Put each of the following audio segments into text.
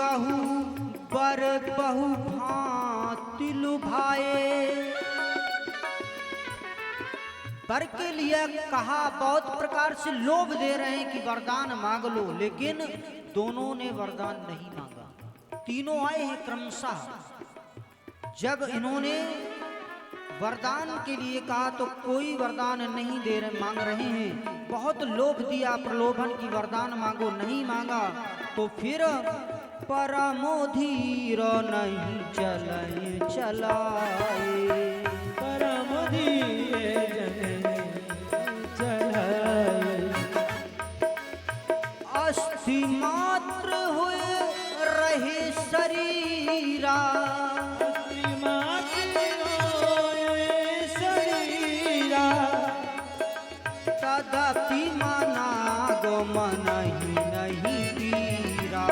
काहू बर बहु भांति लुभाए। वर के लिए कहा, बहुत प्रकार से लोभ दे रहे हैं कि वरदान मांग लो, लेकिन दोनों ने वरदान नहीं मांगा। तीनों आए हैं क्रमशः। जब इन्होंने वरदान के लिए कहा तो कोई वरदान नहीं दे रहे, मांग रहे हैं। बहुत लोभ दिया, प्रलोभन की वरदान मांगो, नहीं मांगा। तो फिर परमो धीर नहीं चलाए चलाए, परम धीर चलाए। अस्थि मात्र हुए रहे शरीरा, तदपि माना गो मन ही नहीं पीरा।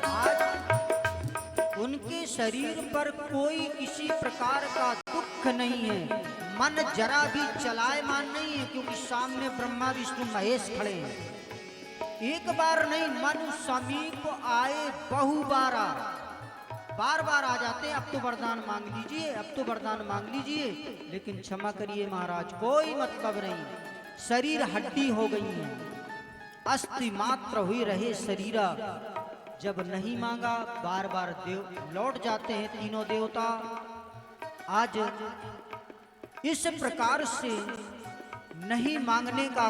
आज उनके शरीर पर कोई किसी प्रकार का दुख नहीं है, मन जरा भी चलायमान नहीं है, क्योंकि सामने ब्रह्मा विष्णु महेश खड़े हैं। एक बार नहीं, मन समीप आए बहु बारा, बार बार आ जाते हैं। अब तो वरदान मांग लीजिए, अब तो वरदान मांग लीजिए, लेकिन क्षमा करिए महाराज, कोई मतलब नहीं। शरीर हड्डी हो गई है, अस्थि मात्र हुई रहे शरीरा। जब नहीं मांगा, बार बार देव लौट जाते हैं तीनों देवता। आज इस प्रकार से नहीं मांगने का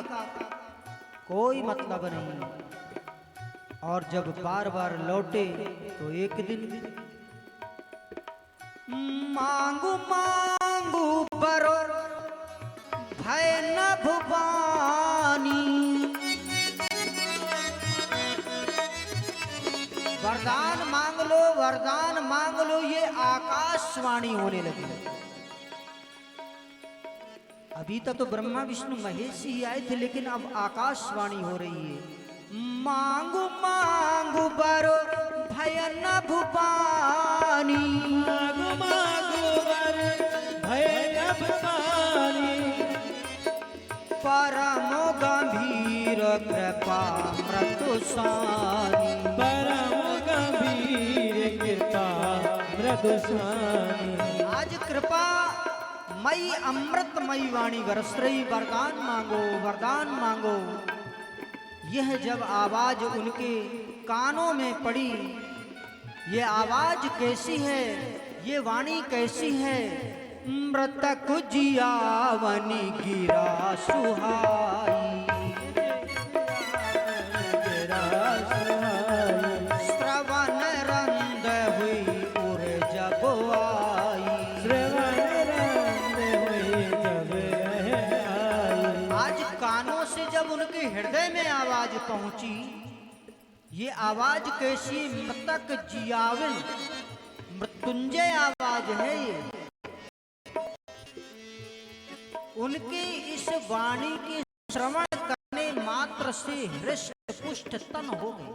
कोई मतलब नहीं। और जब बार बार लौटे तो एक दिन मांगू मांगू बरो भय न भुवानी, वरदान मांग लो, वरदान मांग लो, ये आकाशवाणी होने लगी। अभी तक तो ब्रह्मा विष्णु महेश ही आए थे, लेकिन अब आकाशवाणी हो रही है। मांगू मांगू बरो भय न भुवानी, मांगू मांगू वर भय न भुवानी, परम गंभीर कृपा मृदु सानी, परम गंभीर कृपा मृदु सानी। आज कृपा मई अमृतमयी वाणी बरस रही, वरदान मांगो, वरदान मांगो। यह जब आवाज उनके कानों में पड़ी, ये आवाज कैसी है, ये वाणी कैसी है। मृतक जियावनी गिरा सुहाई, श्रवण रंद हुई उर जब आई, श्रवण रंद हुई जब आई। आज कानों से जब उनके हृदय में आवाज पहुंची, ये आवाज कैसी, मृतक जियावन, मृत्युंजय आवाज है ये। उनके इस वाणी के श्रवण करने मात्र से हृष्ट पुष्ट तन हो गए।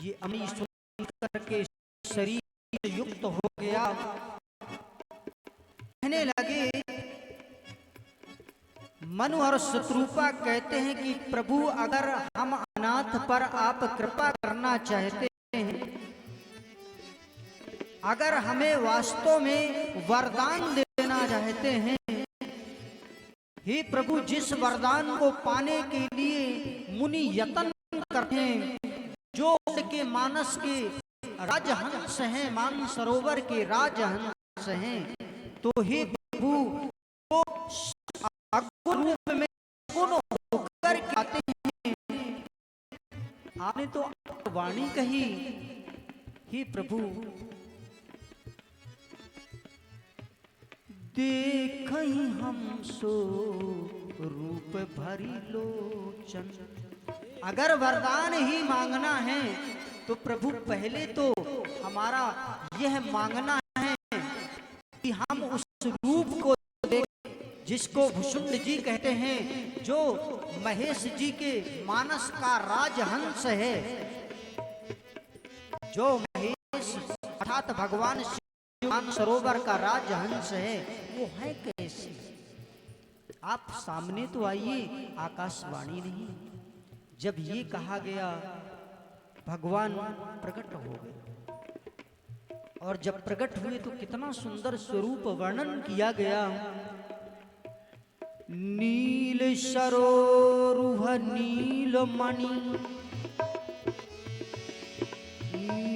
ये अमी सुनकर के शरीर युक्त हो गया। कहने लगे, मनु और शत्रुपा कहते हैं कि प्रभु, अगर हम अनाथ पर आप कृपा करना चाहते हैं, अगर हमें वास्तव में वरदान देना चाहते हैं, हे प्रभु, जिस वरदान को पाने के लिए मुनि यत्न करते हैं, जो के मानस के राजहंस हैं, मान सरोवर के राजहंस हैं, तो हे प्रभु, तो रूप में गुण होकर आते हैं। आपने तो वाणी कही, हे प्रभु, देखहि हम सो रूप भरी लोचन। अगर वरदान ही मांगना है तो प्रभु पहले तो हमारा यह मांगना है कि हम उस रूप को देख, जिसको भुषुंड जी कहते हैं, जो महेश जी के मानस का राजहंस है, जो महेश अर्थात भगवान जो सरोवर का राजहंस है वो है कैसे? आप सामने तो आइए, आकाशवाणी नहीं। जब ये कहा गया, भगवान प्रकट हो गए, और जब प्रकट हुए तो कितना सुंदर स्वरूप वर्णन किया गया। नील सरोरुह नील मणि,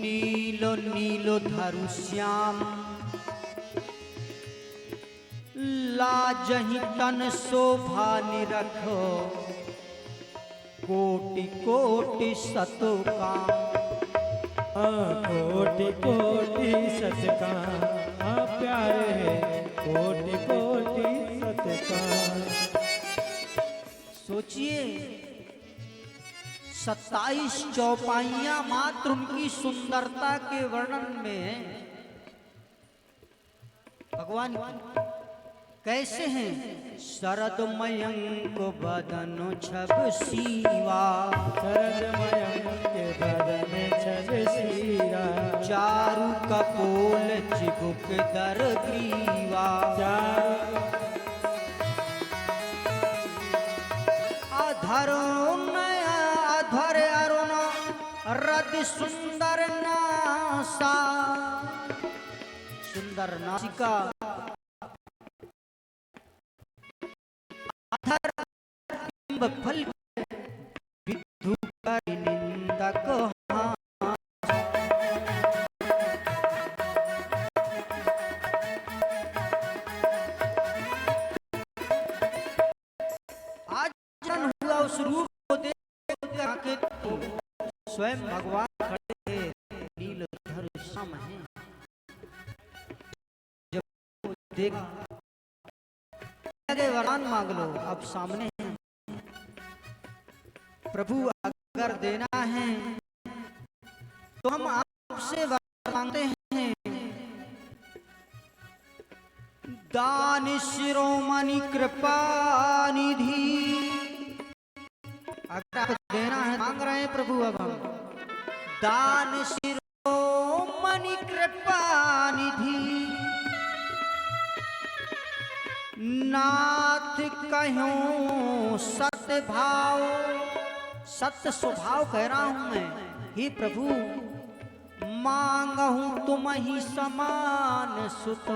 नीलो नीलो धरु श्याम, लाजहि तन शोभा निरखो, कोटि कोटि सतो काम। कोटि कोटि सतकाम, प्यारे है कोटि कोटि सतकाम। सोचिए, 27 चौपाइयां मात्र उनकी सुंदरता के वर्णन में है। भगवान कैसे हैं? शरद मयंक बदन छब सीवा, शरद मयंक बदन छब सीरा, चारु कपोल चिबुक दर ग्रीवा, अधर अधर अरुण रद सुंदर नासा, सुंदर नासिका, अधर बिंब फल विधु कर निंदक हास। आज जन हुआ उस रूप को देख के स्वयं भगवान खड़े थे, नीलधर श्याम हैं। जब देख लगे वरदान मांग लो, अब सामने हैं। प्रभु अगर देना है तो हम आपसे वरदान मांगते हैं। दान शिरोमणि कृपा निधि, अगर आप देना है, मांग रहे हैं प्रभु अब हम। दान शिरोमणि कृपा निधि, नाथ कहो सत्य भाव, सत्य स्वभाव कह रहा हूं मैं। हे प्रभु, मांगहूं तुम ही समान सुत,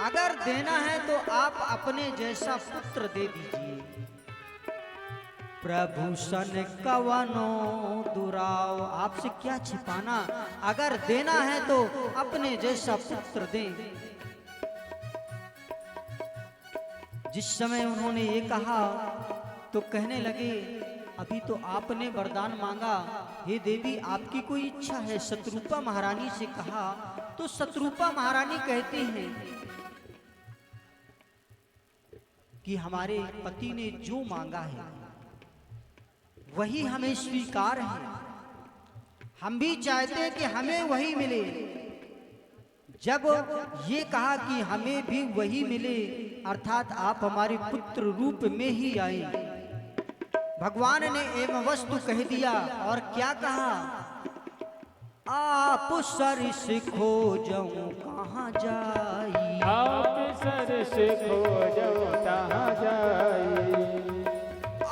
अगर देना है तो आप अपने जैसा पुत्र दे दीजिए। प्रभु सन कवनो दुराव, आपसे क्या छिपाना, अगर देना है तो अपने जैसा पुत्र दें। जिस समय उन्होंने ये कहा तो कहने लगे, अभी तो आपने वरदान मांगा, हे देवी आपकी कोई इच्छा है? शत्रुपा महारानी से कहा तो शत्रुपा महारानी कहती हैं कि हमारे पति ने जो मांगा है वही हमें स्वीकार है। हम भी चाहते हैं कि हमें वही मिले। जब ये कहा कि हमें भी वही मिले, अर्थात आप हमारे पुत्र रूप में ही आए, भगवान ने एवं वस्तु कह दिया। और क्या कहा? आप सरस खोजो कहाँ जाई, आप सरस खोजो कहाँ जाई,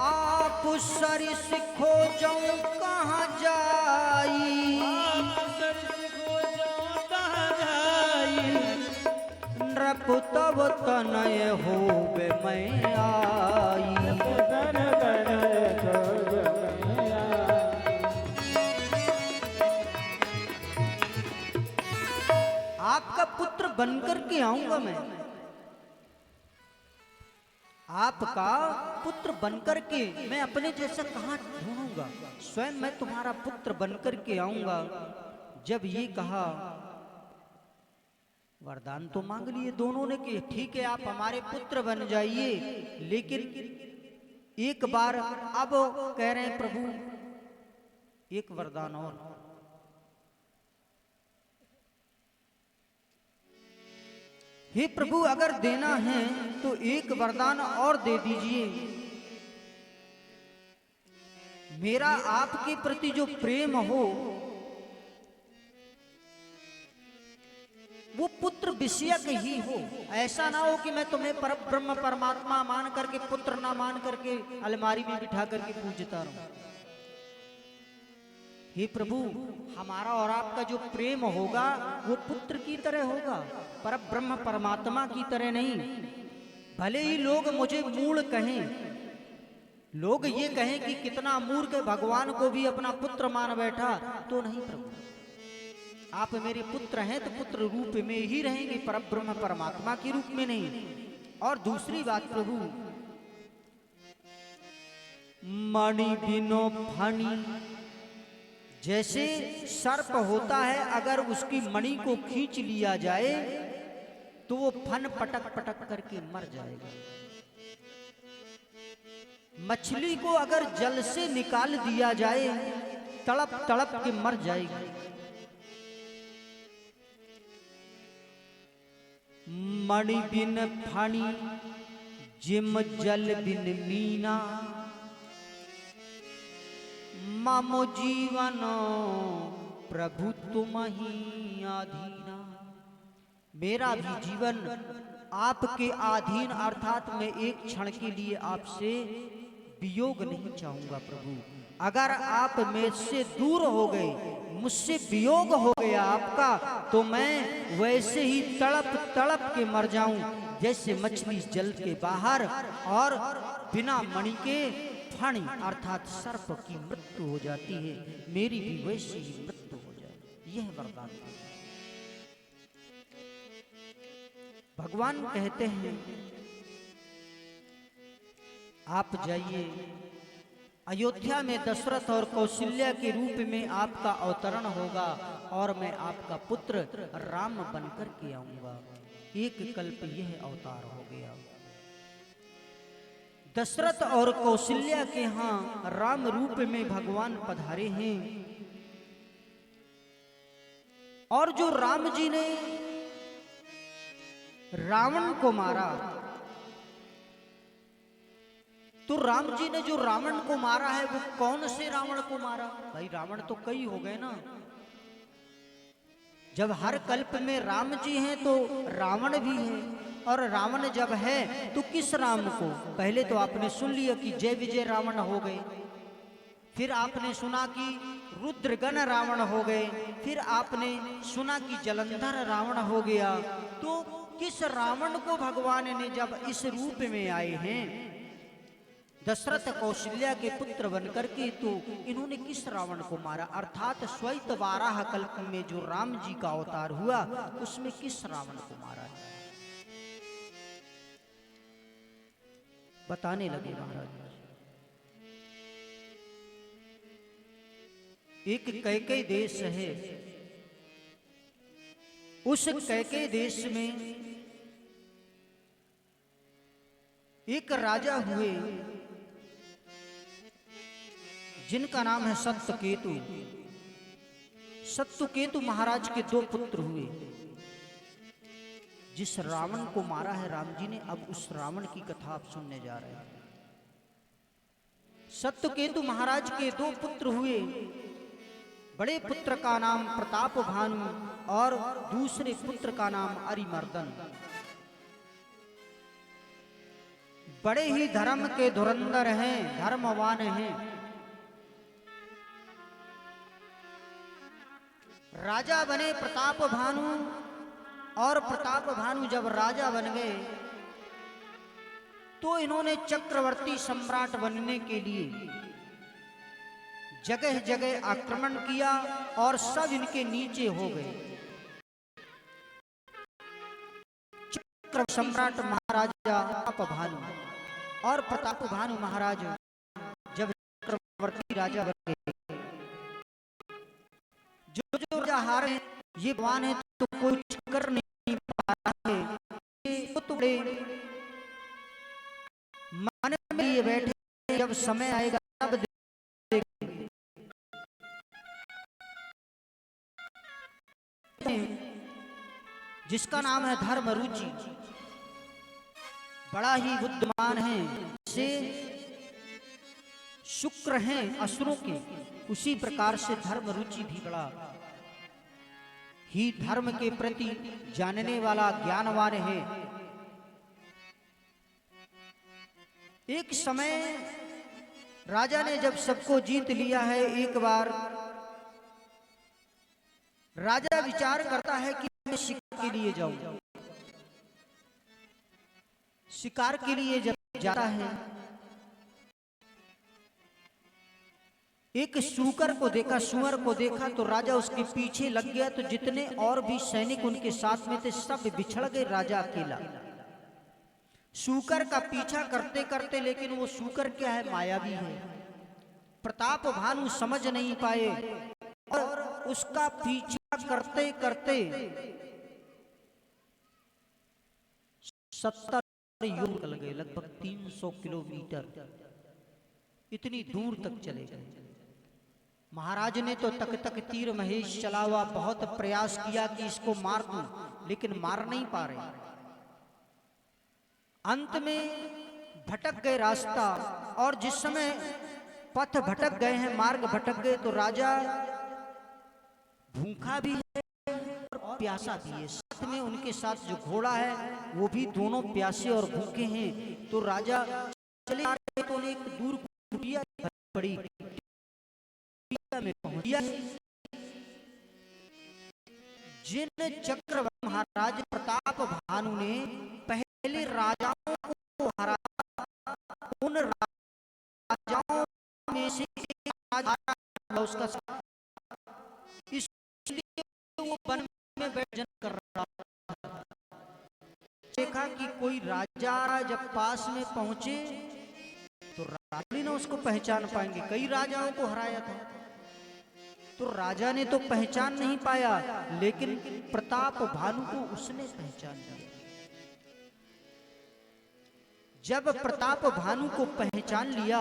आप सरस खोजो कहाँ जाई, नृप तब तनय होबे मैं आई। आपका पुत्र बनकर के आऊंगा मैं, आपका पुत्र बनकर के मैं अपने जैसा कहां ढूंढूंगा, स्वयं मैं तुम्हारा पुत्र बनकर के आऊंगा। जब ये कहा, वरदान तो मांग लिए दोनों ने कि ठीक है आप हमारे पुत्र बन जाइए, लेकिन एक बार अब कह रहे हैं प्रभु एक वरदान और। हे प्रभु अगर देना है तो एक वरदान और दे दीजिए। मेरा आपके प्रति जो प्रेम हो वो पुत्र विषयक ही हो। ऐसा ना हो कि मैं तुम्हें पर ब्रह्म परमात्मा मान करके, पुत्र ना मान करके अलमारी में बिठा करके पूजता रहूं। हे प्रभु, हमारा और आपका जो प्रेम होगा वो पुत्र की तरह होगा, पर ब्रह्म परमात्मा की तरह नहीं। भले ही लोग मुझे मूढ़ कहें, लोग ये कहें कि कितना मूर्ख है, भगवान को भी अपना पुत्र मान बैठा, तो नहीं प्रभु, आप मेरे पुत्र हैं तो पुत्र रूप में ही रहेंगे, पर ब्रह्म परमात्मा के रूप में नहीं। और दूसरी बात प्रभु, मणि बिनो फणी, जैसे सर्प होता है, अगर उसकी मणि को खींच लिया जाए तो वो फन पटक पटक करके मर जाएगा। मछली को अगर जल से निकाल दिया जाए, तड़प तड़प के मर जाएगी। मणि बिन फणी जिम जल बिन मीना, मामो जीवन प्रभु तुम ही आधीना। मेरा भी जीवन आपके अधीन, अर्थात मैं एक क्षण के लिए आपसे वियोग नहीं चाहूंगा प्रभु। अगर आप मुझसे दूर हो गए, मुझसे वियोग हो गया आपका, तो मैं वैसे ही तड़प तड़प के मर जाऊं, जैसे मछली जल के बाहर और बिना मणि के फणी अर्थात सर्प की मृत्यु हो जाती है, मेरी भी वैसे ही मृत्यु हो जाए। यह वरदान भगवान कहते हैं, आप जाइए अयोध्या में दशरथ और कौशल्या के रूप में आपका अवतरण होगा और मैं आपका पुत्र राम बनकर के आऊंगा। एक कल्प यह अवतार हो गया। दशरथ और कौशल्या के यहाँ राम रूप में भगवान पधारे हैं, और जो राम जी ने रावण को मारा, तो राम जी ने जो रावण को मारा है वो कौन से रावण को मारा? भाई रावण तो कई हो गए ना। जब हर कल्प में राम जी हैं तो रावण भी है, और रावण जब है तो किस राम को? पहले तो आपने सुन लिया कि जय विजय रावण हो गए, फिर आपने सुना कि रुद्रगण रावण हो गए, फिर आपने सुना कि जलंधर रावण हो गया। तो किस रावण को भगवान ने जब इस रूप में आए हैं दशरथ कौशल्या के पुत्र बनकर के, तो इन्होंने किस रावण को मारा? अर्थात स्वैत वाराह कल्प में जो राम जी का अवतार हुआ उसमें किस रावण को मारा है? बताने लगे महाराज। एक कैकेयी देश है, उस कैकेयी देश में एक राजा हुए जिनका नाम है सत्यकेतु। सत्यकेतु महाराज के दो पुत्र हुए। जिस रावण को मारा है राम जी ने, अब उस रावण की कथा आप सुनने जा रहे हैं। सत्यकेतु महाराज के दो पुत्र हुए। बड़े पुत्र का नाम प्रताप भानु और दूसरे पुत्र का नाम अरिमर्दन। बड़े ही धर्म के धुरंधर हैं, धर्मवान हैं। राजा बने प्रताप भानु, और प्रताप भानु जब राजा बन गए तो इन्होंने चक्रवर्ती सम्राट बनने के लिए जगह जगह आक्रमण किया और सब इनके नीचे हो गए। चक्र सम्राट महाराजा प्रताप भानु और प्रताप भानु महाराज जब चक्रवर्ती राजा बन गए, जो जो राजा हारे ये भगवान है तो कोई कुछ कर नहीं पा रहा है, ये तो बड़े मन में ये बैठे, जब समय आएगा तब देखेंगे। जिसका नाम है धर्म रुचि, बड़ा ही बुद्धिमान है। से शुक्र हैं असुरों के, उसी प्रकार से धर्म रुचि भी बड़ा ही धर्म के प्रति जानने वाला ज्ञानवान है। एक समय राजा ने जब सबको जीत लिया है, एक बार राजा विचार करता है कि मैं शिकार के लिए जाऊं। शिकार के लिए जब जाता है, एक सूकर को देखा, सुअर को देखा, तो राजा उसके पीछे लग गया। तो जितने और भी सैनिक उनके साथ में थे सब बिछड़ गए, राजा अकेला सूकर का पीछा करते करते। लेकिन वो सूकर क्या है, मायावी है। प्रताप भानु समझ नहीं पाए और उसका पीछा करते करते 70 यों निकल गए, लगभग 300 किलोमीटर इतनी दूर तक चले गए। महाराज ने तो तक तक तीर महेश चला हुआ, बहुत प्रयास किया कि इसको मार दूं, लेकिन मार नहीं पा रहे। अंत में भटक गए रास्ता, और जिस समय पथ भटक गए हैं, मार्ग भटक गए, तो राजा भूखा भी है और प्यासा भी है। साथ में उनके साथ जो घोड़ा है वो भी दोनों प्यासे और भूखे हैं। तो राजा चले आ रहे, तो उन्हें एक दूर कुटिया पड़ी, कुटिया में पहुंच गया। जिन चक्रवर्ती महाराज प्रताप भानु ने पहले राजाओं को हराया, उन राजाओं में से एक राजा उसका, इसलिए वो वन में बैठ जन कर रहा था। देखा कि कोई राजा जब पास में पहुंचे तो राजा ने उसको पहचान पाएंगे, कई राजाओं को हराया था। तो राजा ने तो पहचान नहीं पाया, लेकिन प्रताप भानु को उसने पहचान लिया। जब प्रताप भानु को पहचान लिया,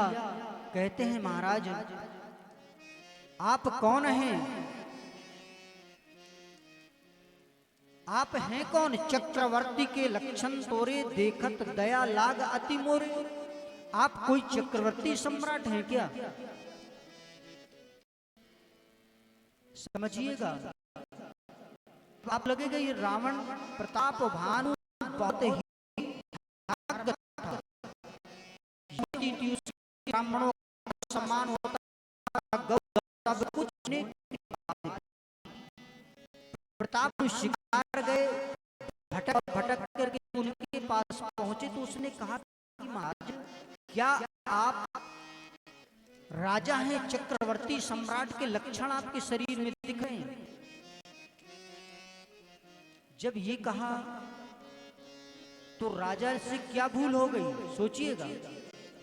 कहते हैं महाराज आप कौन हैं? आप हैं कौन? चक्रवर्ती के लक्षण तोरे, देखत दया लाग अति मोरे। आप कोई चक्रवर्ती सम्राट हैं क्या? समझिएगा, आप लगेगा ये रावण प्रताप भानु बहुत ही ब्राह्मणों का सम्मान होता, सब कुछ नहीं। प्रताप शिकार गए, भटक भटक करके उनके पास पहुंचे, तो उसने कहा कि महाराज क्या आप राजा हैं? चक्रवर्ती सम्राट के लक्षण आपके शरीर में दिख रहे हैं। जब ये कहा तो राजा से क्या भूल हो गई, सोचिएगा।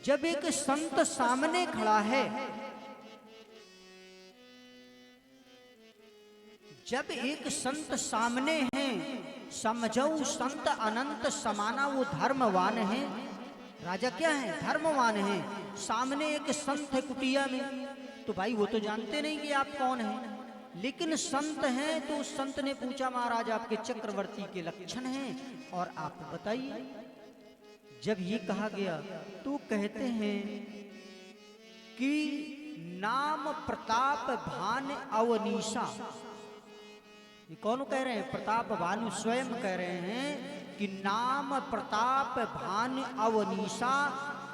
जब एक संत सामने खड़ा है, जब एक संत सामने है, समझो संत अनंत समाना, वो धर्मवान है। राजा क्या है? धर्मवान है। सामने एक संत है कुटिया में, तो भाई वो तो जानते नहीं कि आप कौन हैं, लेकिन संत हैं। तो उस संत ने पूछा महाराज आपके चक्रवर्ती के लक्षण हैं और आप बताइए। जब ये कहा गया तो कहते हैं कि नाम प्रताप भान अवनीशा। ये कौन कह रहे हैं? प्रताप भानु स्वयं कह रहे हैं कि नाम प्रताप भान अवनीशा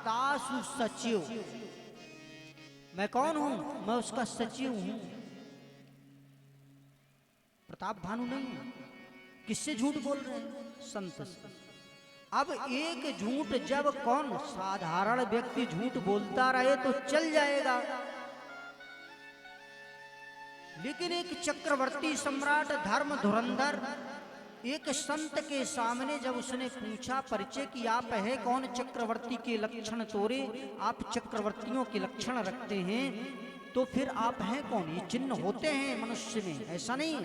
तासु सचिव। मैं कौन हूं? मैं उसका सचिव हूं, प्रताप भानु नहीं। किससे झूठ बोल रहे हैं? संत से। अब एक झूठ जब कौन साधारण व्यक्ति झूठ बोलता रहे तो चल जाएगा, लेकिन एक चक्रवर्ती सम्राट धर्म धुरंधर एक संत के सामने जब उसने पूछा परिचय कि आप है कौन? चक्रवर्ती के लक्षण तोरे, आप चक्रवर्तियों के लक्षण रखते हैं, तो फिर आप हैं कौन? ये चिन्ह होते हैं मनुष्य में, ऐसा नहीं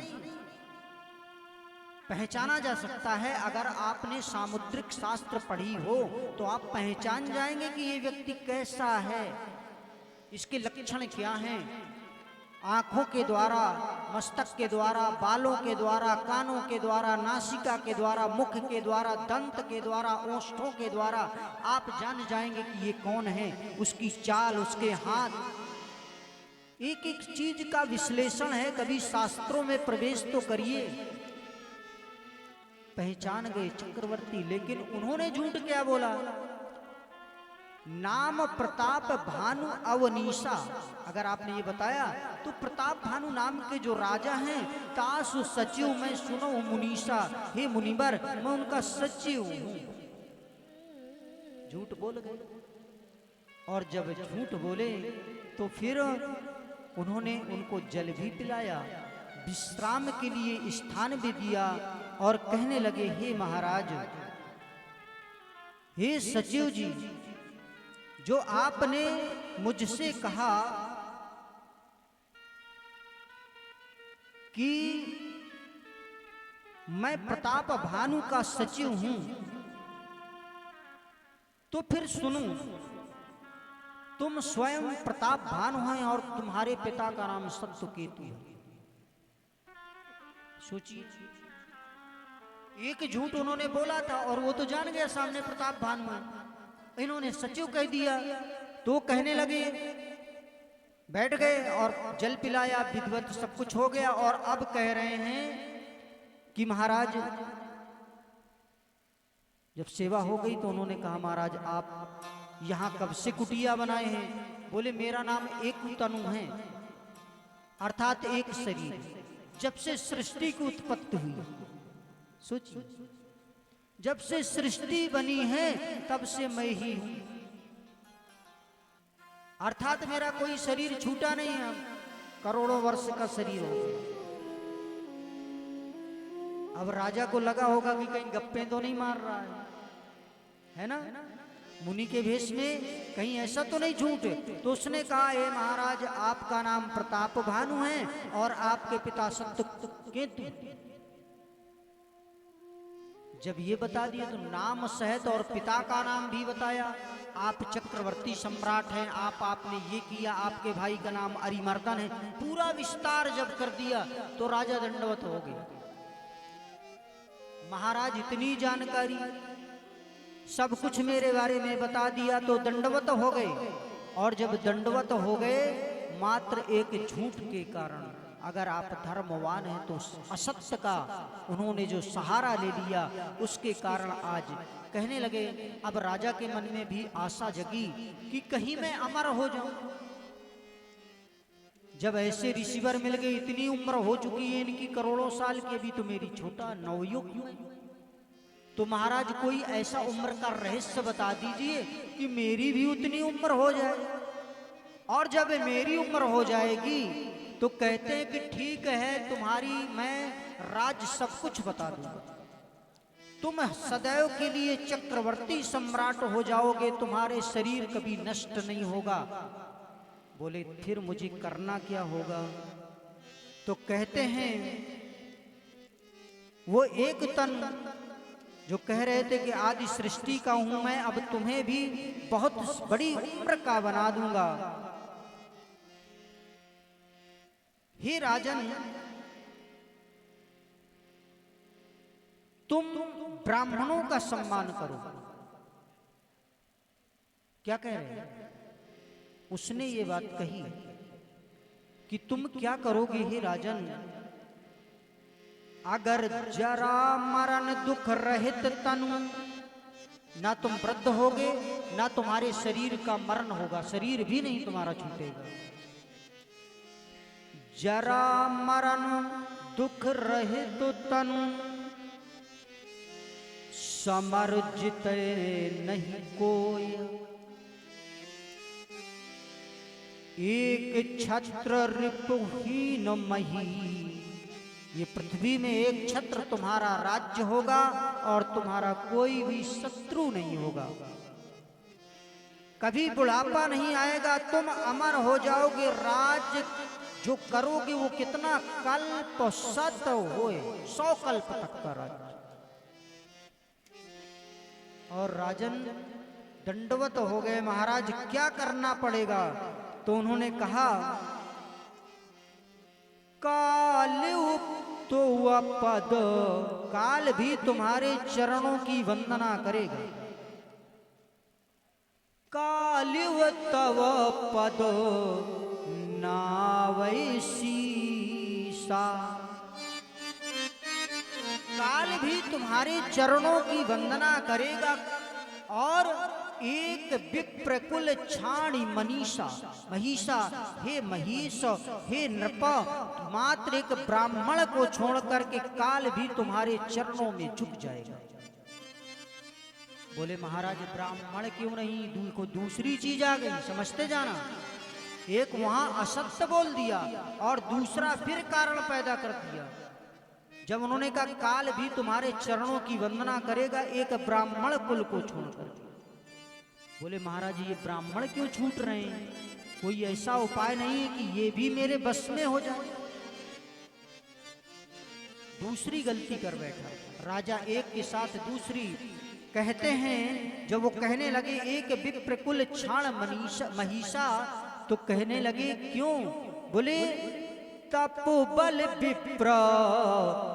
पहचाना जा सकता है। अगर आपने सामुद्रिक शास्त्र पढ़ी हो तो आप पहचान जाएंगे कि ये व्यक्ति कैसा है, इसके लक्षण क्या हैं। आंखों के द्वारा, मस्तक के द्वारा, बालों के द्वारा, कानों के द्वारा, नासिका के द्वारा, मुख के द्वारा, दंत के द्वारा, ओष्ठों के द्वारा आप जान जाएंगे कि ये कौन है। उसकी चाल, उसके हाथ, एक एक चीज का विश्लेषण है, कभी शास्त्रों में प्रवेश तो करिए। पहचान गए चक्रवर्ती, लेकिन उन्होंने झूठ क्या बोला? नाम प्रताप भानु अवनीशा। अगर आपने ये बताया तो प्रताप भानु नाम के जो राजा हैं, तासु सचिव मैं सुनो मुनीषा, हे मुनिवर मैं उनका सचिव हूं। झूठ बोल गए। और जब झूठ बोले तो फिर उन्होंने उनको जल भी पिलाया, विश्राम के लिए स्थान भी दिया और कहने लगे, हे महाराज, हे सचिव जी, जो आपने मुझसे कहा कि मैं प्रताप भानु का सचिव हूं, तो फिर सुनो, तुम स्वयं प्रताप भानु हैं और तुम्हारे पिता का नाम सत्यकेतु है। सोचिए, एक झूठ उन्होंने बोला था और वो तो जान गया सामने प्रताप भानु है, इन्होंने सचिव कह दिया। तो कहने लगे, बैठ गए और जल पिलाया, विधिवत सब कुछ हो गया। और अब कह रहे हैं कि महाराज, जब सेवा हो गई तो उन्होंने कहा, महाराज आप यहां कब से कुटिया बनाए हैं? बोले, मेरा नाम एक तनु है, अर्थात एक शरीर, जब से सृष्टि की उत्पत्ति हुई। सोचिए, जब से सृष्टि बनी है तब से मैं ही हूं, अर्थात मेरा कोई शरीर छूटा नहीं है, करोड़ों वर्ष का शरीर हो गया। अब राजा को लगा होगा कि कहीं गप्पे तो नहीं मार रहा है ना? मुनि के भेष में कहीं ऐसा तो नहीं झूठ? तो उसने कहा, हे महाराज, आपका नाम प्रताप भानु है और आपके पिता सत्यकेतु। जब ये बता दिया तो नाम सहित और पिता का नाम भी बताया। आप चक्रवर्ती सम्राट हैं, आपने ये किया, आपके भाई का नाम अरिमर्दन है, पूरा विस्तार जब कर दिया तो राजा दंडवत हो गए। महाराज, इतनी जानकारी, सब कुछ मेरे बारे में बता दिया तो दंडवत हो गए। और जब दंडवत हो गए मात्र एक झूठ के कारण, अगर आप धर्मवान हैं तो असत्य का उन्होंने जो सहारा ले लिया उसके कारण आज कहने लगे। अब राजा के मन में भी आशा जगी कि कहीं मैं अमर हो जाऊं। जब ऐसे ऋषिवर मिल गए, इतनी उम्र हो चुकी है इनकी, करोड़ों साल की, अभी तो मेरी छोटा नवयुग हूं, तो महाराज कोई ऐसा उम्र का रहस्य बता दीजिए कि मेरी भी उतनी उम्र हो जाए। और जब मेरी उम्र हो जाएगी तो कहते हैं कि ठीक है, तुम्हारी मैं राज सब कुछ बता दूंगा, तुम सदैव के लिए चक्रवर्ती सम्राट हो जाओगे, तुम्हारे शरीर कभी नष्ट नहीं होगा। बोले, फिर मुझे करना क्या होगा? तो कहते हैं, वो एक तन जो कह रहे थे कि आदि सृष्टि का हूं मैं, अब तुम्हें भी बहुत बड़ी उम्र का बना दूंगा। हे राजन, तुम ब्राह्मणों का सम्मान करो। क्या कह रहे हैं? उसने ये बात कही कि तुम क्या करोगे हे राजन? अगर जरा मरण दुख रहित तनु, ना तुम वृद्ध होगे ना तुम्हारे शरीर का मरण होगा, शरीर भी नहीं तुम्हारा छूटेगा। जरा मरण दुख रहित तनु, समर्जित नहीं कोई। एक छत्र रिपुहीन मही, ये पृथ्वी में एक छत्र तुम्हारा राज्य होगा और तुम्हारा कोई भी शत्रु नहीं होगा, कभी बुढ़ापा नहीं आएगा, तुम अमर हो जाओगे। राज जो करोगे वो कितना कल्प सत होए, 100 कल्प तक का राज्य। और राजन दंडवत हो गए, महाराज क्या करना पड़ेगा? तो उन्होंने कहा, काल तो पद, काल भी तुम्हारे चरणों की वंदना करेगा। कालिव तव पद नावै शीसा। काल भी तुम्हारे चरणों की वंदना करेगा और एक विप्रकुल छाणी मनीषा महिषा, हे महीष, हे नृप, मात्र एक ब्राह्मण को छोड़ करके काल भी तुम्हारे चरणों में झुक जाएगा। बोले महाराज ब्राह्मण क्यों नहीं, को दूसरी चीज आ गई, समझते जाना। एक वहां असत्य बोल दिया और दूसरा फिर कारण पैदा कर दिया। जब उन्होंने कहा काल भी तुम्हारे चरणों की वंदना करेगा एक ब्राह्मण कुल को छोड़कर, बोले महाराज ये ब्राह्मण क्यों छूट रहे हैं, कोई ऐसा उपाय नहीं है कि ये भी मेरे बस में हो जाए। दूसरी गलती कर बैठा राजा, एक के साथ दूसरी। कहते हैं जब वो कहने लगे एक विप्रकुल छाण महिषा, तो कहने लगे क्यों, बोले तपोबल विप्र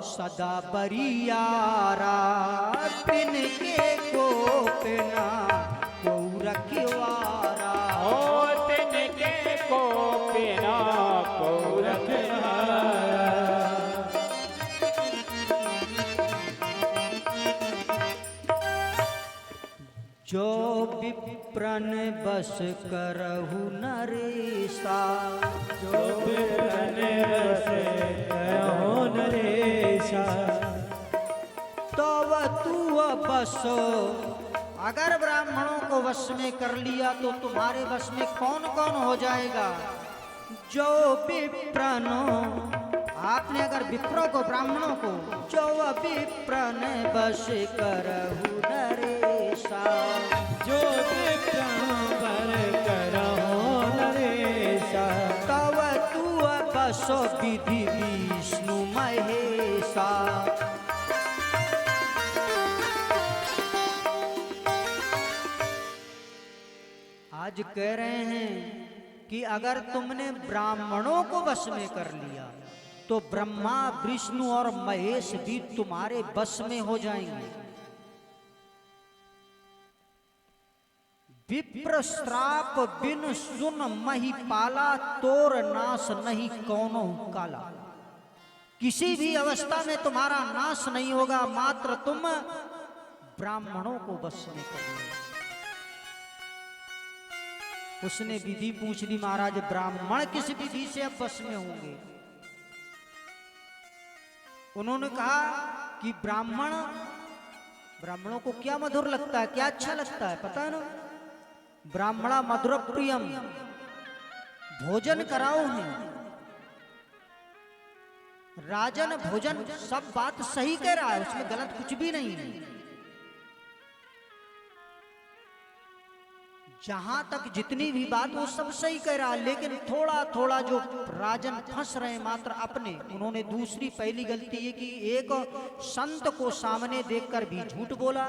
सदा बरियारा, तिनके कोपना को रखवारा। ओ तिनके कोपना को रखवारा। जो विप्रन बस करहु नरेशा, जो विप्रन बस करहु नरेशा, तव तू बसो। अगर ब्राह्मणों को वश में कर लिया तो तुम्हारे वश में कौन कौन हो जाएगा। जो विप्रनो, आपने अगर विप्रों को ब्राह्मणों को, जो विप्रन बस करहु नरेशा, जो विप्रन बर करहु नरेशा, तव तू बसो विधि विष्णु महेशा। आज कह रहे हैं कि अगर तुमने ब्राह्मणों को वश में कर लिया तो ब्रह्मा विष्णु और महेश भी तुम्हारे वश में हो जाएंगे। विप्र श्राप बिन सुन मही पाला, तोर नाश नहीं कौनो काला। किसी भी अवस्था में तुम्हारा नाश नहीं होगा, मात्र तुम ब्राह्मणों को वश में कर लो। उसने विधि पूछ ली, महाराज ब्राह्मण किस विधि से अब वश में होंगे। उन्होंने कहा कि ब्राह्मणों को क्या मधुर लगता है, क्या अच्छा लगता है पता है ना, ब्राह्मणा मधुर प्रियम, भोजन कराओ है। राजन भोजन, सब बात सही कह रहा है, उसमें गलत कुछ भी नहीं है। जहां तक जितनी भी बात वो सब सही कह रहा है, लेकिन थोड़ा थोड़ा जो राजन फंस रहे हैं मात्र अपने। उन्होंने दूसरी पहली गलती ये की, एक संत को सामने देखकर भी झूठ बोला।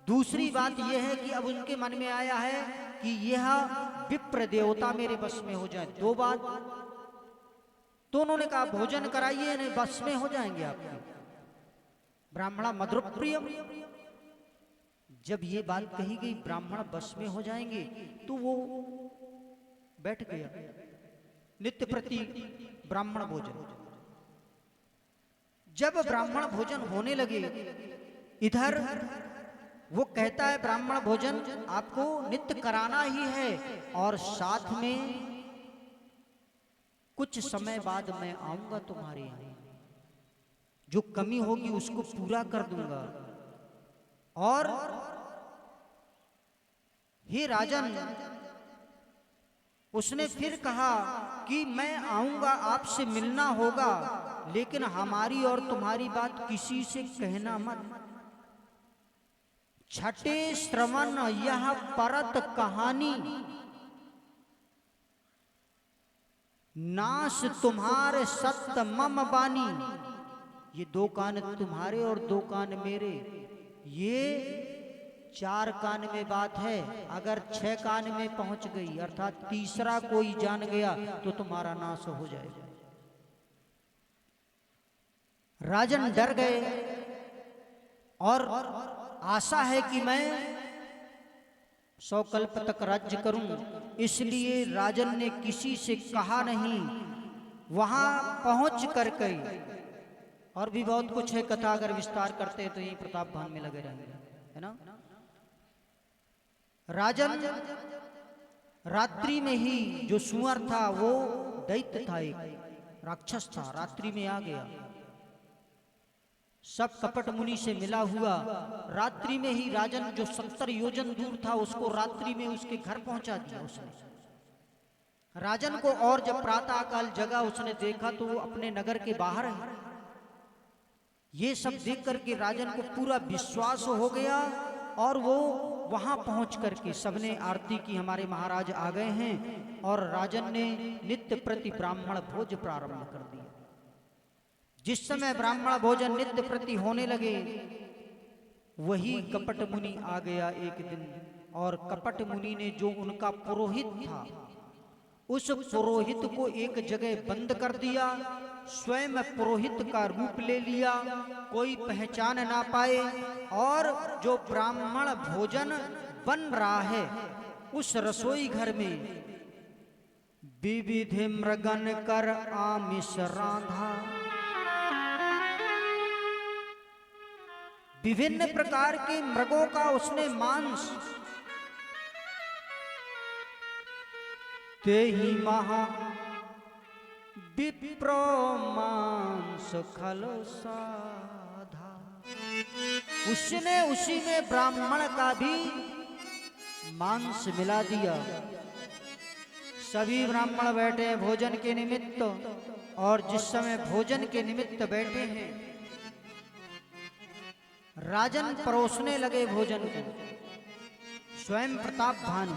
दूसरी बात यह है कि अब उनके मन में आया है कि यह विप्र देवता मेरे बस में हो जाए। दो बात तो उन्होंने कहा भोजन कराइए, नहीं बस में हो जाएंगे आपके ब्राह्मणा मधुर प्रियम। जब ये बात कही गई ब्राह्मण बस में हो जाएंगे, तो वो बैठ गया। नित्य प्रति ब्राह्मण भोजन, जब ब्राह्मण भोजन होने लगे, इधर वो कहता है ब्राह्मण भोजन आपको नित्य कराना ही है, और साथ में कुछ समय बाद मैं आऊंगा तुम्हारे यहाँ, जो कमी होगी उसको पूरा कर दूंगा। और हे राजन, उसने फिर कहा कि मैं आऊंगा, आपसे मिलना होगा, लेकिन हमारी और तुम्हारी बात किसी से कहना मत। छठे श्रवण यह परत कहानी, नाश तुम्हारे सत्य मम बानी। ये दो कान तुम्हारे और दो कान मेरे, ये 4 कान में बात है। अगर 6 कान में पहुंच गई, अर्थात तीसरा कोई जान गया, तो तुम्हारा नाश हो जाएगा। राजन डर गए और आशा है कि मैं 100 कल्प तक राज्य करूं, इसलिए राजन ने किसी से कहा नहीं। वहां पहुंच कर गई। और भी बहुत कुछ है कथा, अगर विस्तार करते हैं तो यही प्रताप भान में लगे रहेंगे, है ना। राजन रात्रि में ही, जो सुअर था वो दैत्य था, एक राक्षस था, रात्रि में आ गया। सब कपट मुनि से मिला हुआ, रात्रि में ही राजन जो 70 योजन दूर था उसको रात्रि में उसके घर पहुंचा दिया उसने। राजन को और जब प्रातः काल जगा, उसने देखा तो वो अपने नगर के बाहर है। ये सब देख करके राजन को पूरा विश्वास हो गया और वो वहां पहुंच करके सबने आरती की, हमारे महाराज आ गए हैं। और राजन ने नित्य प्रति ब्राह्मण भोज प्रारंभ कर दिया। जिस समय ब्राह्मण भोजन नित्य प्रति होने लगे, वही कपट मुनि आ गया एक दिन। और कपट मुनि ने, जो उनका पुरोहित था, उस पुरोहित को एक जगह बंद कर दिया, स्वयं पुरोहित का रूप ले लिया, कोई पहचान ना पाए। और जो ब्राह्मण भोजन बन रहा है उस रसोई घर में विविधि मृगन कर आमिष रांधा, विभिन्न प्रकार के मृगों का उसने मांस, ते ही महा विप्रो मांस खल साधा, उसने उसी में ब्राह्मण का भी मांस मिला दिया। सभी ब्राह्मण बैठे हैं भोजन के निमित्त, और जिस समय भोजन के निमित्त बैठे हैं, राजन परोसने लगे भोजन को। स्वयं प्रताप भानु,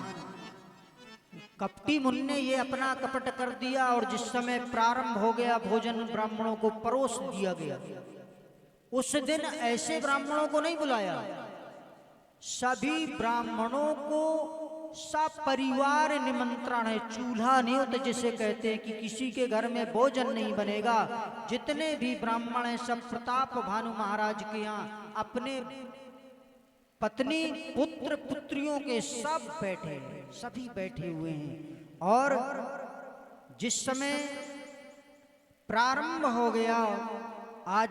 कपटी मुनि ने ये अपना कपट कर दिया। और जिस समय प्रारंभ हो गया भोजन, ब्राह्मणों को परोस दिया गया। उस दिन ऐसे ब्राह्मणों को नहीं बुलाया, सभी ब्राह्मणों को सपरिवार निमंत्रण है। चूल्हा न्योत जिसे कहते हैं, कि किसी के घर में भोजन नहीं बनेगा। जितने भी ब्राह्मण हैं सब प्रताप भानु महाराज के यहाँ अपने पत्नी पुत्र पुत्रियों के सब बैठे हैं, सभी बैठे हुए हैं। और जिस समय प्रारंभ हो गया, आज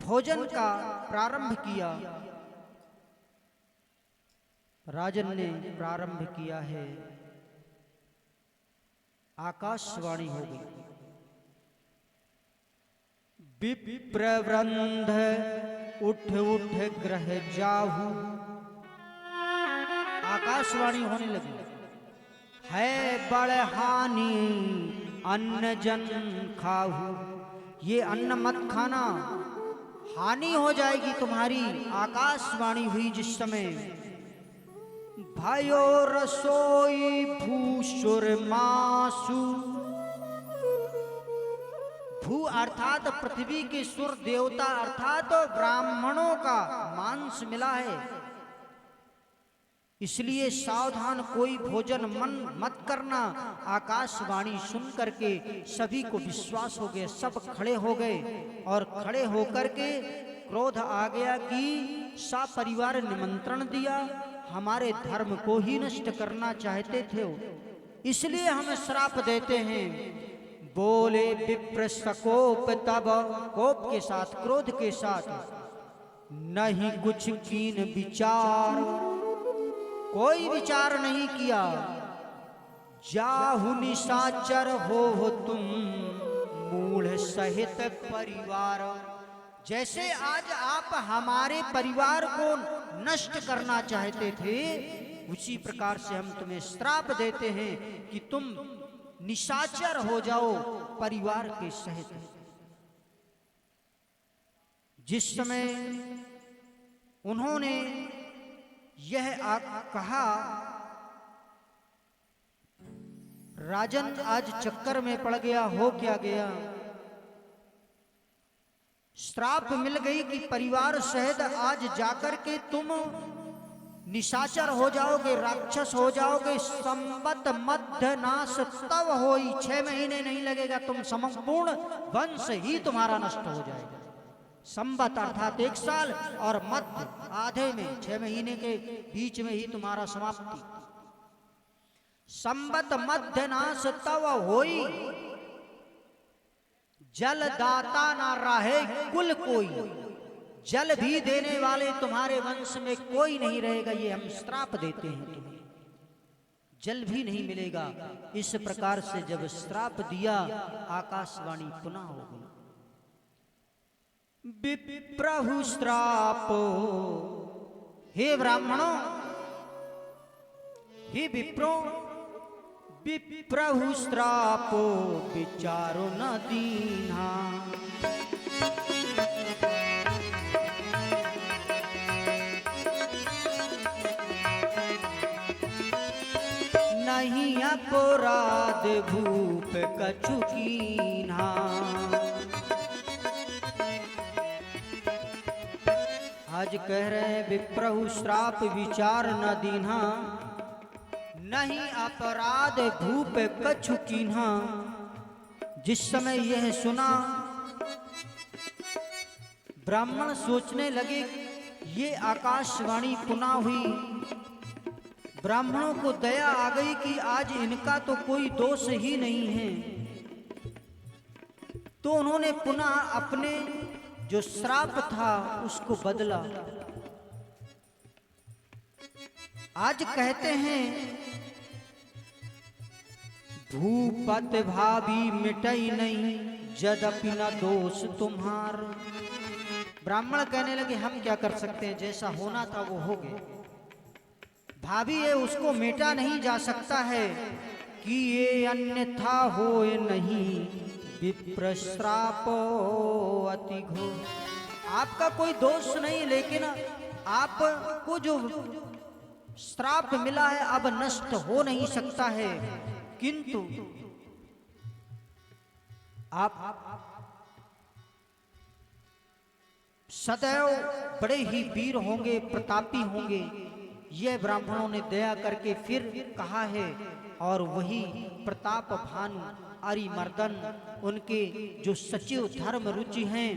भोजन का प्रारंभ किया, राजन ने प्रारंभ किया है। आकाशवाणी हो गई, विप्रवृंद उठ उठ ग्रह जाहू, आकाशवाणी होने लगी, है बड़ हानि अन्न जन खाहू, ये अन्न मत खाना, हानि हो जाएगी तुम्हारी। आकाशवाणी हुई जिस समय, भयो रसोई भूसुर मासु, भू अर्थात पृथ्वी के सुर देवता अर्थात ब्राह्मणों का मांस मिला है। इसलिए सावधान, कोई भोजन मन मत करना। आकाशवाणी सुन करके सभी को विश्वास हो गया, सब खड़े हो गए। और खड़े होकर के क्रोध आ गया कि सपरिवार निमंत्रण दिया, हमारे धर्म को ही नष्ट करना चाहते थे, इसलिए हम श्राप देते हैं। बोले विप्र सकोप, तब कोप के साथ, क्रोध के साथ, नहीं कुछ कीन विचार, कोई विचार नहीं किया। जाहु निशाचर हो तुम मूढ़ सहित परिवार, जैसे आज आप हमारे परिवार को नष्ट करना चाहते थे, उसी प्रकार से हम तुम्हें श्राप देते हैं कि तुम निशाचर हो जाओ परिवार के सहित। जिस समय उन्होंने यह कहा, राजन आज चक्कर में पड़ गया। हो क्या गया, श्राप मिल गई कि परिवार सहित आज जाकर के तुम निशाचर हो जाओगे, राक्षस हो जाओगे। संबत मध्य नाश तब होई, 6 महीने नहीं लगेगा, तुम संपूर्ण वंश ही तुम्हारा नष्ट हो जाएगा। संवत अर्थात 1 साल, और मध्य आधे में 6 महीने के बीच में ही तुम्हारा समाप्ति। संवत मध्य नाश तव होई, जल दाता ना रहे कुल कोई। जल भी देने वाले तुम्हारे वंश में कोई नहीं रहेगा, ये हम श्राप देते हैं तुम्हें, जल भी नहीं मिलेगा। इस प्रकार से जब श्राप दिया, आकाशवाणी पुनः हो गई। विप्रहु श्राप, हे ब्राह्मणों, हे विप्रो, विप्रहु श्राप विचारो न दीन्हा। नहीं अपराध भूप कछु कीन्हा। आज कह रहे हैं विप्रहु श्राप विचार न दीन्हा, नहीं अपराध भूप कछु कीन्हा। जिस समय यह सुना, ब्राह्मण सोचने लगे ये आकाशवाणी पुनः हुई। ब्राह्मणों को दया आ गई कि आज इनका तो कोई दोष ही नहीं है, तो उन्होंने पुनः अपने जो श्राप था उसको बदला। आज कहते हैं भूपत भावी मिटई नहीं, यद्यपि न दोष तुम्हार। ब्राह्मण कहने लगे हम क्या कर सकते हैं, जैसा होना था वो हो गया। भावी है उसको मेटा नहीं जा सकता है कि ये अन्यथा होए नहीं, विप्र श्राप अति घोर। आपका कोई दोष नहीं, लेकिन आपको जो श्राप मिला है अब नष्ट हो नहीं सकता है। किंतु आप सदैव बड़े ही वीर होंगे, प्रतापी होंगे, यह ब्राह्मणों ने दया करके फिर कहा है। और वही प्रताप भानु अरिमर्दन, उनके जो सचिव धर्म रुचि हैं,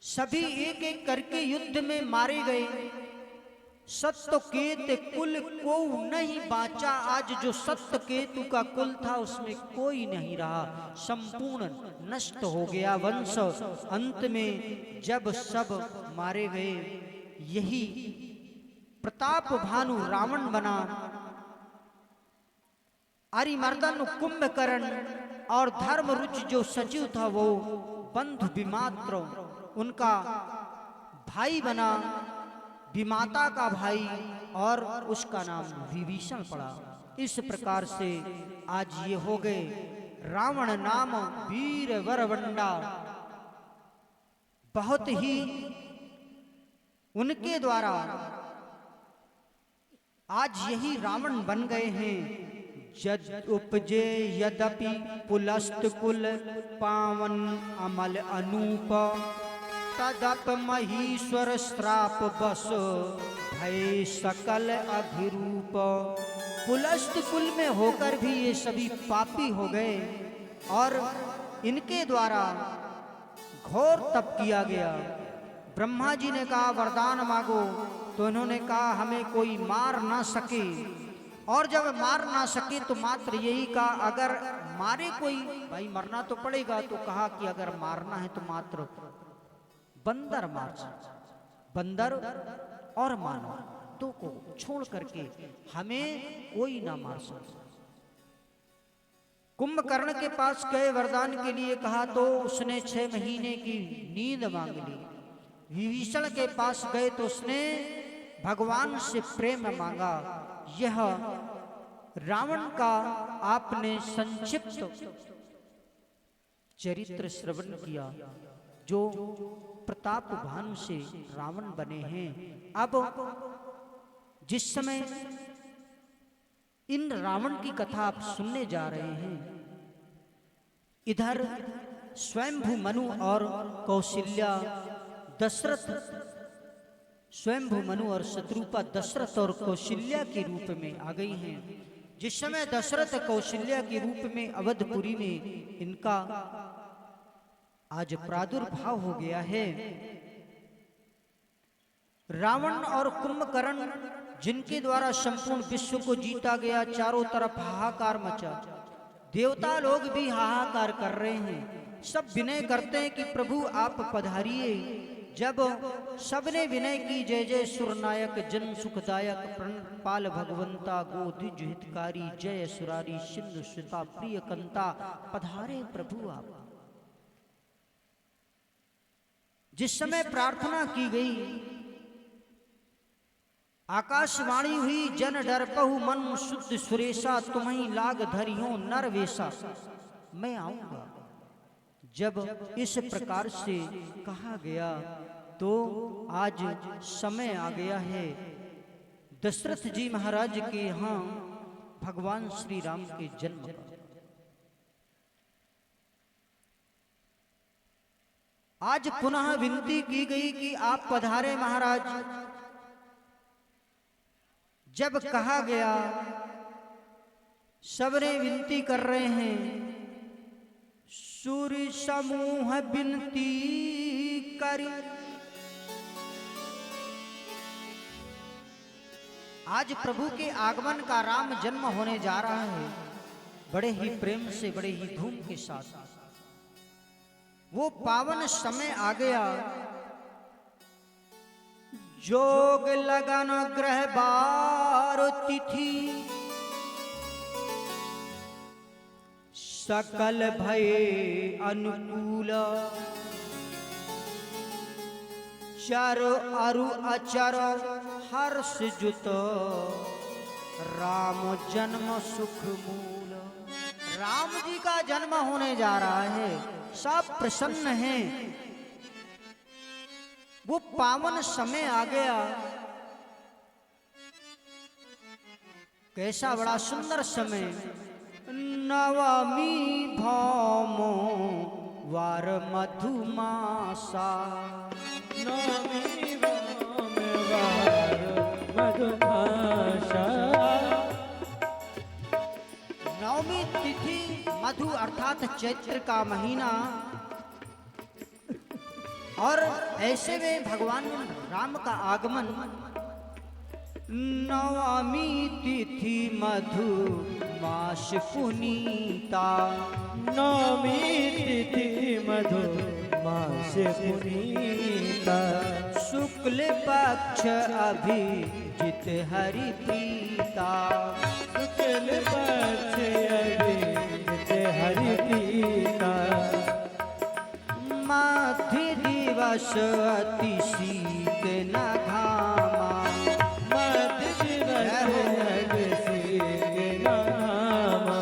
सभी एक एक करके युद्ध में मारे गए। सत्यकेत कुल को नहीं बाचा। आज जो सत्यकेतु का कुल था उसमें कोई नहीं रहा, संपूर्ण नष्ट हो गया वंश। अंत में जब सब मारे गए, यही प्रताप भानु रावण बना। अरिमर्दन कुंभकर्ण और धर्मरुचि जो सचिव था वो बंधु विमात्र उनका भाई बना, विमाता का भाई, और उसका नाम विभीषण पड़ा। इस प्रकार से आज ये हो गए रावण नाम वीर वरवंडा। बहुत ही उनके द्वारा आज यही रावण बन गए हैं। जद उपजे यद्यपि पुलस्त कुल, पावन अमल अनूप, तदप महीश्वर श्राप बस, भय सकल अभिरूप। पुलस्त कुल में होकर भी ये सभी पापी हो गए और इनके द्वारा घोर तप किया गया। ब्रह्मा जी ने कहा वरदान मांगो, तो इन्होंने कहा हमें कोई मार ना सके। और जब मार ना सके तो मात्र यही कहा अगर मारे कोई, भाई मरना तो पड़ेगा, तो कहा कि अगर मारना है तो मात्र बंदर मार, बंदर और मानव दो को छोड़ करके हमें कोई ना मार सकता। कुंभकर्ण के पास गए वरदान के लिए, कहा तो उसने 6 महीने की नींद मांग ली। विभीषण के पास गए तो उसने भगवान से प्रेम मांगा। यह रावण का आपने संक्षिप्त चरित्र श्रवण किया, जो प्रताप भानु से रावण बने हैं। अब जिस समय इन रावण की कथा आप सुनने जा रहे हैं, इधर स्वयंभू मनु और कौशल्या दशरथ, स्वयंभू मनु और शत्रुपा दशरथ और कौशल्या के रूप में आ गई हैं। जिस समय दशरथ कौशल्या के रूप में अवधपुरी में इनका आज प्रादुर्भाव हो गया है। रावण और कुंभकर्ण जिनके द्वारा संपूर्ण विश्व को जीता गया, चारों तरफ हाहाकार मचा, देवता लोग भी हाहाकार कर रहे हैं। सब विनय करते हैं कि प्रभु आप पधारिए। जब सबने विनय की, जय जय सुरनायक जन सुखदायक प्रणपाल भगवंता गोदिज हितकारी जय सुरारी सिंधु सुता प्रिय कंता, पधारे प्रभु आप। जिस समय प्रार्थना की गई, आकाशवाणी हुई, जन डरपहु मन शुद्ध सुरेशा, तुम्हीं लाग धरियो नर वेशा, मैं आऊंगा। जब इस प्रकार से कहा गया तो आज समय आ गया है दशरथ जी महाराज के यहाँ भगवान श्री राम के जन्म का। आज पुनः विनती की गई कि आप पधारे महाराज। जब कहा गया, सबने विनती कर रहे हैं, सूर्य समूह विनती करी। आज प्रभु के आगमन का, राम जन्म होने जा रहा है, बड़े ही प्रेम से, बड़े ही धूम के साथ। वो पावन समय आ गया, जोग लगन ग्रह बार तिथि, सकल भय अनुकूल, चर अरु अचर हर्ष जुत, राम जन्म सुख मूल। राम जी का जन्म होने जा रहा है, सब प्रसन्न हैं। वो पावन समय आ गया, कैसा बड़ा सुंदर समय। नवमी भौमो वार मधुमासा, नवमी भौम वार मधुमासा। नवमी तिथि, मधु अर्थात चैत्र का महीना, और ऐसे में भगवान राम का आगमन। नवमी तिथि मधु मास पुनीता, नवमी तिथि मधु मास पुनीता, शुक्ल पक्ष अभिजित हरि प्रीता, शुक्ल पक्ष अभिजित हरि प्रीता, मध्य दिवस अति शीत न घामा, मध्य दिवस शीत न घामा,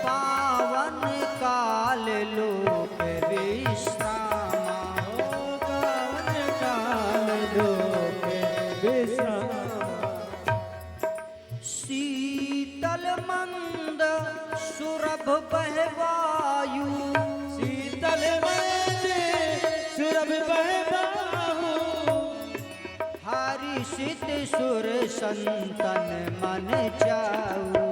पावन काल लोक विश्रामा, पावन काल लोक विश्रामा, शीतल मंद सुरभ बहवायु, शीतल मंद सुरभ बहवायु, हर्षित सुर संतन मन जाऊ।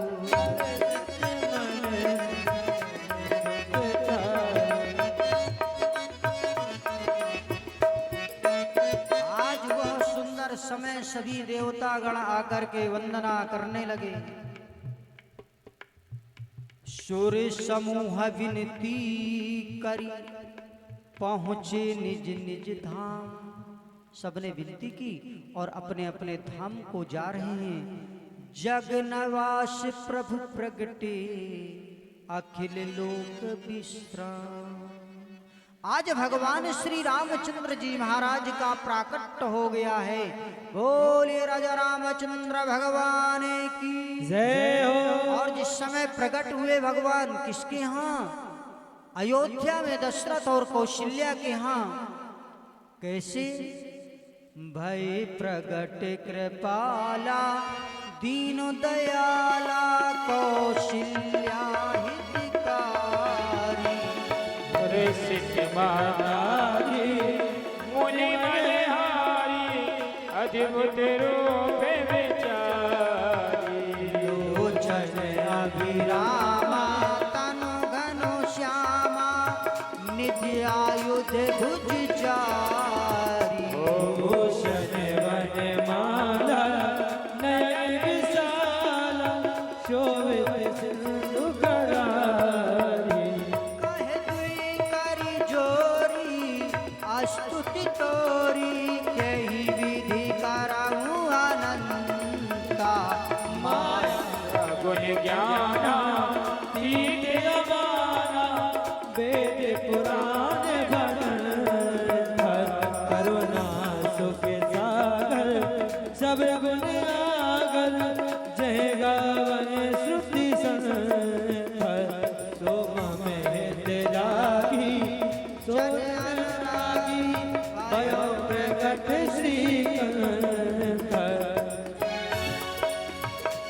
आज वह सुंदर समय, सभी देवता गण आकर के वंदना करने लगे। सूर्य समूह विनती करी, पहुंचे निज निज धाम। सबने विनती की और अपने अपने धाम को जा रहे हैं। जगनवास प्रभु प्रगटे, अखिल लोक विश्राम। आज भगवान श्री रामचंद्र जी महाराज का प्राकट्य हो गया है। बोलिए राजा रामचंद्र भगवान की जय हो। और जिस समय प्रकट हुए भगवान, किसके यहाँ? अयोध्या में दशरथ और कौशल्या के यहाँ। कैसे? भय प्रगट कृपाला, दीन दयाला, कौशल्या हितकारी। सिद्ध माताजी मुनि मनहारी, अद्भुत रूप विचारी। लोचन अभिरामा, तनु घन श्यामा, नित्य आयु शोभे भुज चारी। भूषण वनमाला नयन विशाला शोभित सिंधु करारी। कहे दुई करी जोरी अस्तुति तोरी कही विधि कराऊं अनंता। माया गुण ज्ञाना तीन अमाना वेद पुराण भजन करुणा सुख सागर सब गुण आगर जय गावन श्रुति संकर शोभा में तेरागी सोनागी भयो प्रकट श्री कंकर।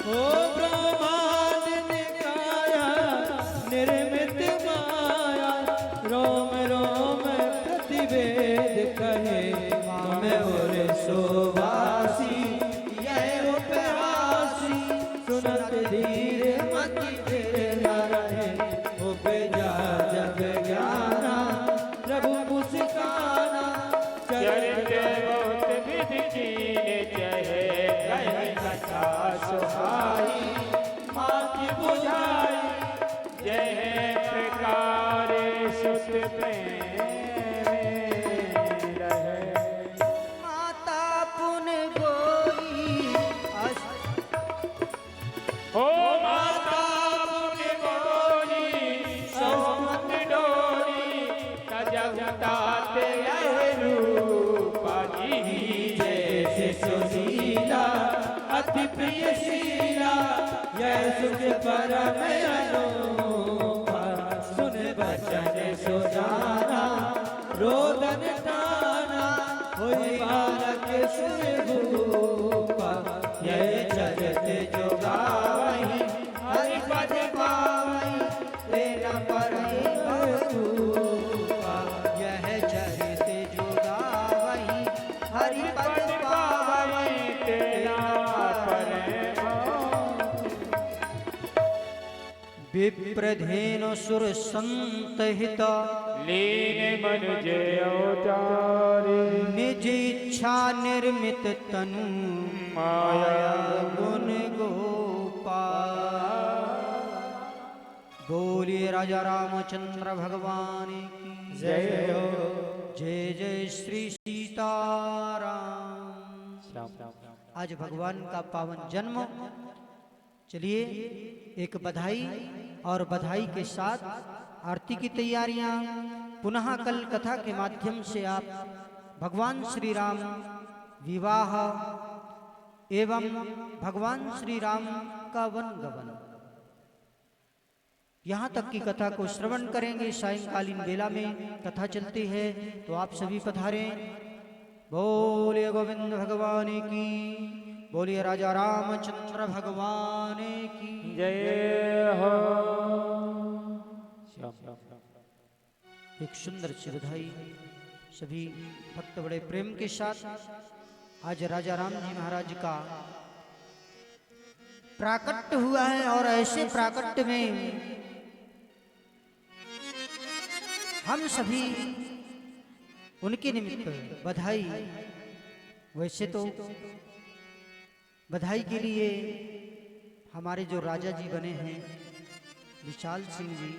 ओ ब्रह्मांड निकाया निर्मित माया रोम रोम प्रतिवेद कहे मैं और शोभासी यह उपहासी सुनत धीर मति तेरा रहे उपजा जग ज्ञाना प्रभु मुस्काना चरित बहुत विधि कीने चहे कहे कथा सुहाई माति बुझाई जय प्रकार सुत प्रेम रहे। माता पुन गोरी हो माता पुण्य गोरी सौमत डोरी तजगताते रूपाली जैसे सुशीला अति प्रिय शीला यह सुख परम अनोखा सुन बचन सुजाना रोदन टाना होई बालक सुर भूपा यह चरित जो गावहि हरि पद पावई तेरा परई भूपा। यह चरित जो गावई हरि पद पावई तेरा विप्रधेनु सुर संत हित लीन मनुज अवतारी निज इच्छा निर्मित तनु माया गुण गोपाल। बोलिए राजा रामचंद्र भगवान की जय हो। जय जय श्री सीताराम। आज भगवान का पावन जन्म। चलिए एक बधाई और बधाई के साथ आरती की तैयारियां। पुनः कल कथा के माध्यम से आप भगवान श्री राम विवाह एवं भगवान श्री राम का वनगमन यहाँ तक की कथा को श्रवण करेंगे। सायंकालीन बेला में कथा चलती है तो आप सभी पधारें। बोलिए गोविंद भगवान की, बोलिए राजा रामचंद्र भगवान की जय हो। एक सुंदर सी बधाई सभी भक्त बड़े प्रेम के साथ आज राजा राम जी महाराज का प्राकट्य हुआ है और ऐसे प्राकट्य में हम सभी उनके निमित्त बधाई। वैसे तो बधाई के लिए हमारे जो राजा जी बने हैं विशाल सिंह जी,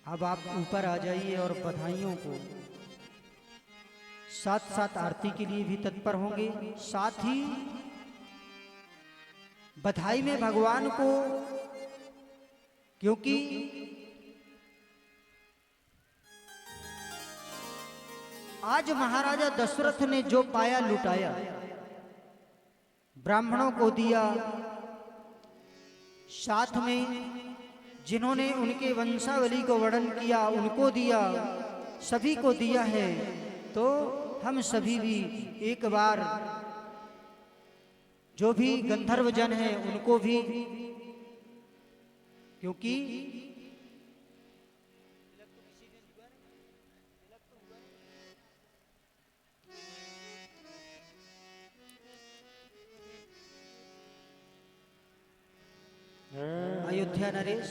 अब आप ऊपर आ जाइए और बधाइयों को साथ साथ आरती के लिए भी तत्पर होंगे। साथ ही बधाई में भगवान को, क्योंकि आज महाराजा दशरथ ने जो पाया लुटाया, ब्राह्मणों को दिया, साथ में जिन्होंने उनके वंशावली को वर्णन किया उनको दिया, सभी को दिया है। तो हम सभी भी एक बार जो भी गंधर्व जन हैं उनको भी, क्योंकि अयोध्या नरेश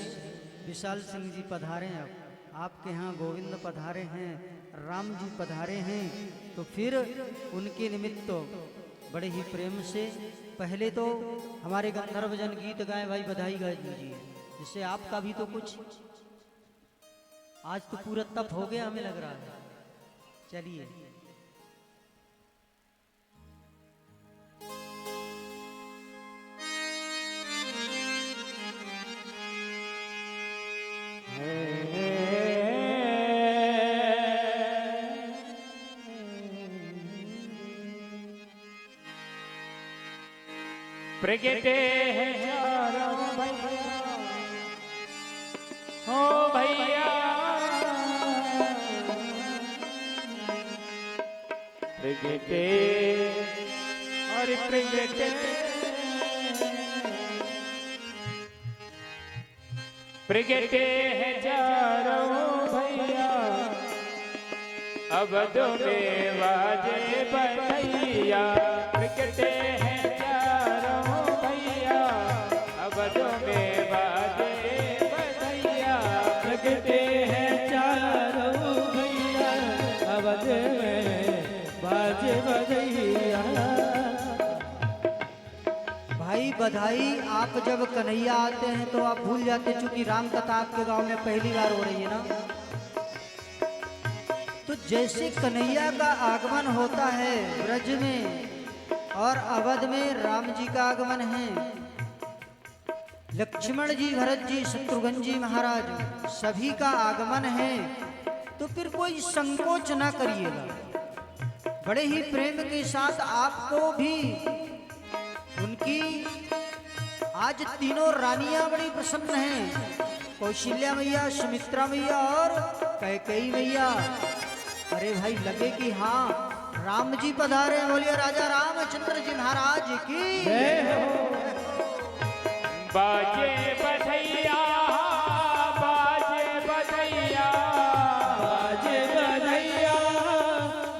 विशाल सिंह जी पधारे हैं। अब आपके यहाँ गोविंद पधारे हैं, राम जी पधारे हैं, तो फिर उनके निमित्त तो बड़े ही प्रेम से पहले तो हमारे गंधर्व जन गीत गाए, भाई बधाई गा दीजिए, जिससे आपका भी तो कुछ, आज तो पूरा तप हो गया हमें लग रहा है। चलिए प्रगटे हैं चारों भैया, हो भैया प्रगटे और प्रगटे, प्रगटे हैं चारों भैया, अवध में बाजे बधैया। प्रगटे हैं चारों भैया, अवध में बाजे बधैया। प्रगटे हैं चारों भैया, अवध में बाजे बधैया। भाई बधाई, आप जब कन्हैया आते हैं तो आप भूल जाते, चूंकि राम कथा आपके गांव में पहली बार हो रही है ना, तो जैसे कन्हैया का आगमन होता है ब्रज में और अवध में राम जी का आगमन है, लक्ष्मण जी, भरत जी, शत्रुघ्न जी महाराज सभी का आगमन है, तो फिर कोई संकोच ना करिएगा, बड़े ही प्रेम के साथ आपको भी उनकी, आज तीनों रानियां बड़ी प्रसन्न हैं, कौशल्या मैया, सुमित्रा मैया और कैकेयी मैया। अरे भाई लगे कि हाँ राम जी पधारे, बोलिए राजा रामचंद्र जी महाराज की जय हो। बाजे बधैया, बाजे बधैया, बाजे बधैया,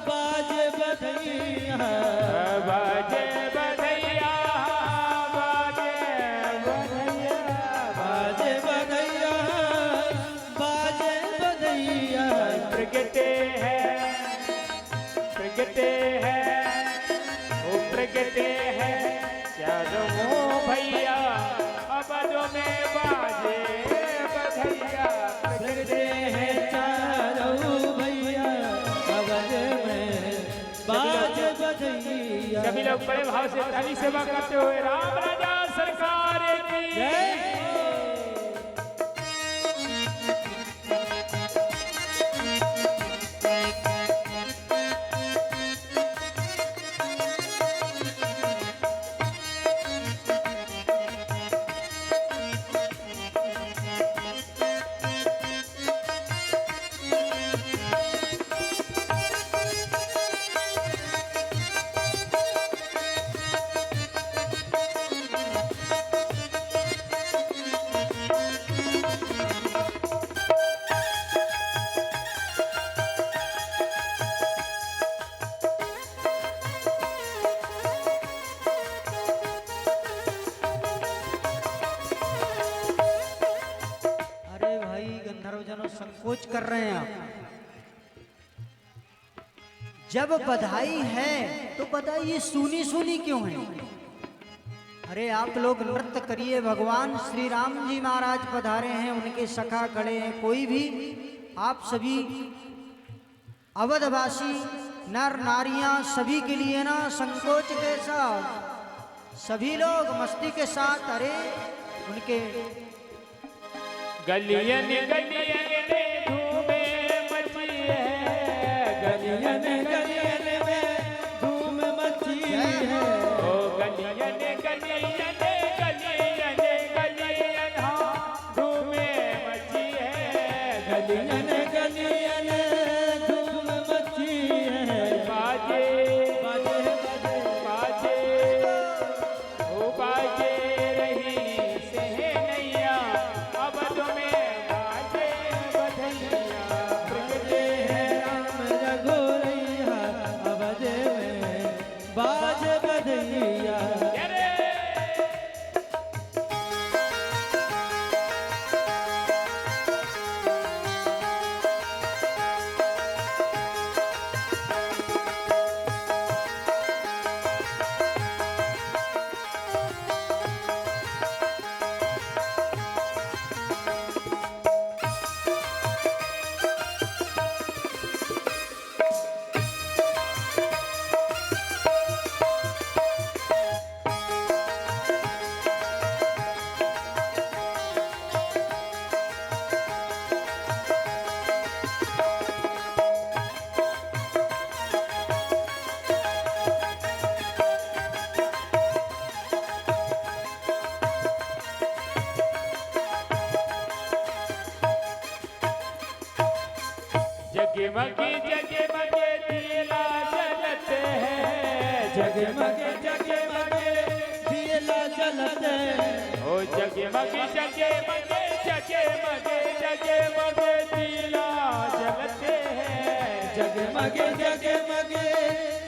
बाजे बधैया, बाजे बधैया, बाजे बधैया, बाजे बधैया, बाजे बधैया। प्रगटे हैं, प्रगटे हैं, ओ प्रगटे हैं चारों भैया, अवधों में बाजे बधैया। प्रगटे हैं चारों भैया, अवध में बाजे बधैया। सभी लोग बड़े भाव से ताली सेवा करते हुए राम राजा सरकार की जय हो। अरे भाई गंधर्व जनों संकोच कर रहे हैं आप, जब बधाई है तो बधाई ये सुनी सुनी क्यों है? अरे आप लोग नृत्य करिए, भगवान श्री राम जी महाराज पधारे हैं, उनके सखा खड़े हैं, कोई भी आप सभी अवधवासी नर नारियां सभी के लिए ना संकोच के साथ सभी लोग मस्ती के साथ, अरे उनके गलियन गलियन में धूमे मची है, गलियन गलियन में धूम मची है। ओ गलियन गलियन गलियन गलियन हाँ धूमे मची है। गलियन गलियन धूम मची है। बाजे बाजे बाजे ओ बाजे रही सहनैया, अवध में बाजे बधैया। प्रगटे हैं राम रघुरैया, अवध में बाजे बधैया। अरे जगमगे जगमगे दियला जलते ओ जगमगे जगमगे जगमगे जगमगे दिया जलते हैं जगमगे जगमगे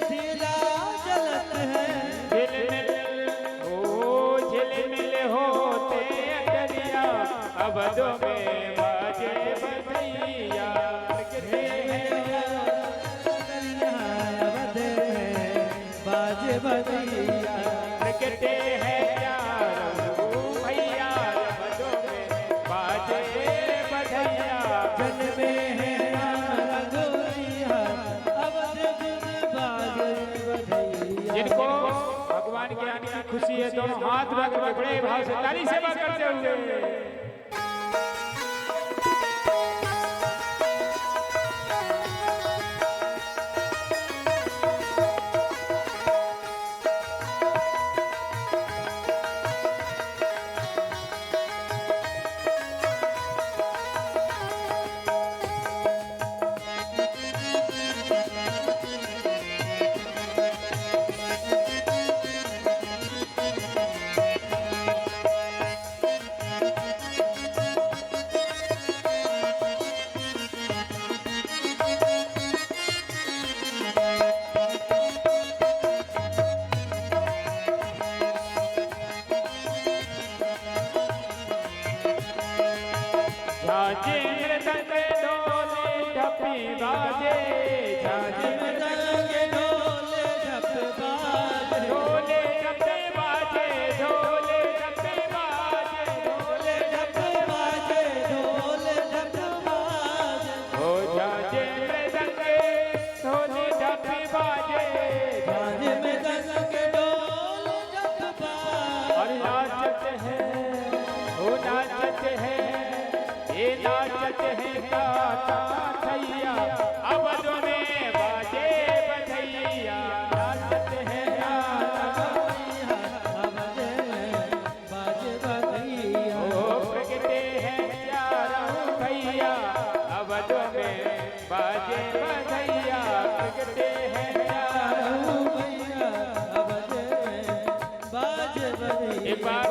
दियला जलते हैं झिलमिल ओ झिलमिल होते दरिया अवधों में बाजे बधैया बाजे बधैया प्रकटे हैं प्यारो भैया अवधों में बाजे बधैया जन्मे हैं राम रघुवैया अवध में बाजे बधैया। जिनको भगवान के आने की खुशी है दोनों हाथ रख के बड़े भाव से ताली सेवा करते हुए झांझे मृदंग ढोले ढपी बाजे झांझे मृदंग ढोले ढप बाजे ढोले ढपे बाजे ढोले ढपे बाजे ढोले ढप बाजे ढोले ढप बाजे ओ झांझे मृदंग ढोले ढपी बाजे झांझे मृदंग ढोले ढप बाजे और नाचत है ओ नाचत है ये नाचत है ताता थैया अवधों में बाजे बधैया नाचत है ताता अवध में बाजे बधैया ओ प्रगटे हैं प्यारो भैया अवधों में बाजे बधैया प्रगटे हैं प्यारो भैया अवध में बाजे बधैया। एक बार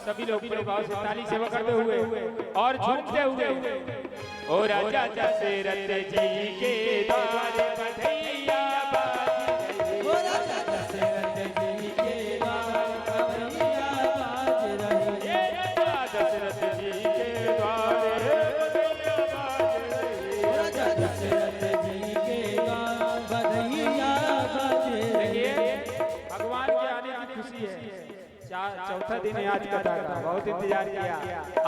सभी लोग बड़े भाव से ताली सेवा करते हुए और झूमते हुए ओ राजा दशरथ जी के द्वार बधैया बाज ओ राजा दशरथ जी के द्वार बधैया बाज रही ये राजा दशरथ जी के द्वार बधैया बाज ओ राजा दशरथ जी के द्वार बधैया बाज रही। भगवान के आने की खुशी है चौथा दिन है आज कथा का बहुत इंतजार किया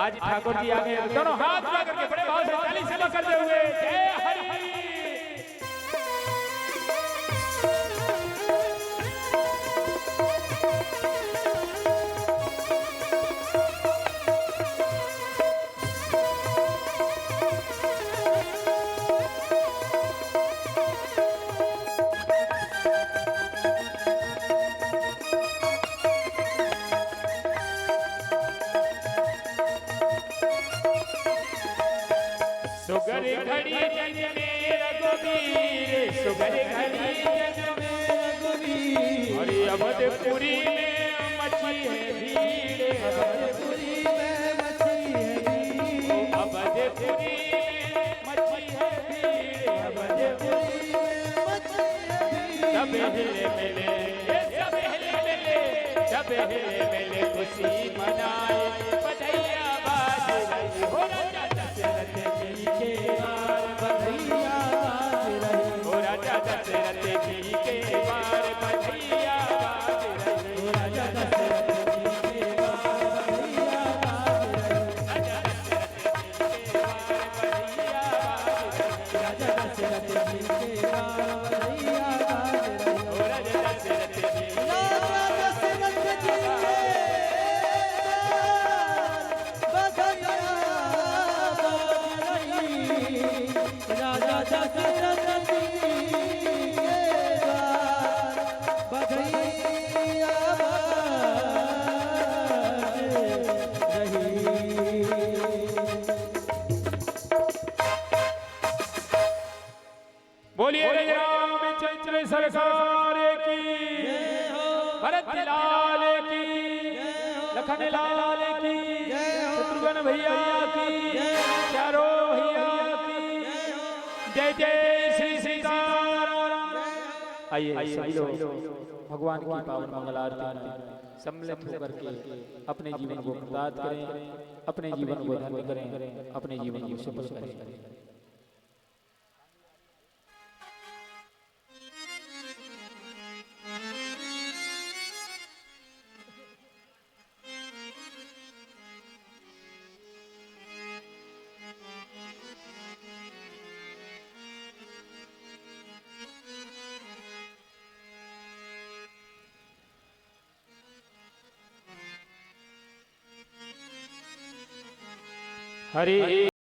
आज ठाकुर जी आ गए दोनों हाथ मिला करके बड़े भाव से ताली सेवा करते हुए जय हरि सुगर घड़ी जग में रघुवीर सुगर घड़ी जग में रघुवीर और अवधपुरी में मची है भीड़ अवधपुरी में मची है भीड़ अवधपुरी में मची है भीड़ अवधपुरी में मची है भीड़ सब हिले मिले सब हिले मिले सब हिले मिले खुशी मनाए बधैया बाज रही हो राजा दशरथ जी के द्वार बधैया बाज रही हो राजा दशरथ जी के द्वार बधैया बाज रही ओ राजा दशरथ जी के द्वार बधैया बाज रही राजा दशरथ जी के द्वार बधैया बाज रही राजा दशरथ जी के द्वार बधैया बाज रही हो राजा दशरथ जी राजा दशरथ जी के भरत लाल की, लखन लाल की, शत्रुघ्न भैया की, चारों भैया की, जय जय श्री सीताराम। आइए सभी लोग भगवान की पावन मंगल आरती में सम्मिलित होकर के अपने जीवन को कृतार्थ करें, अपने जीवन को धन्य करें, अपने जीवन को सफल करें। हरे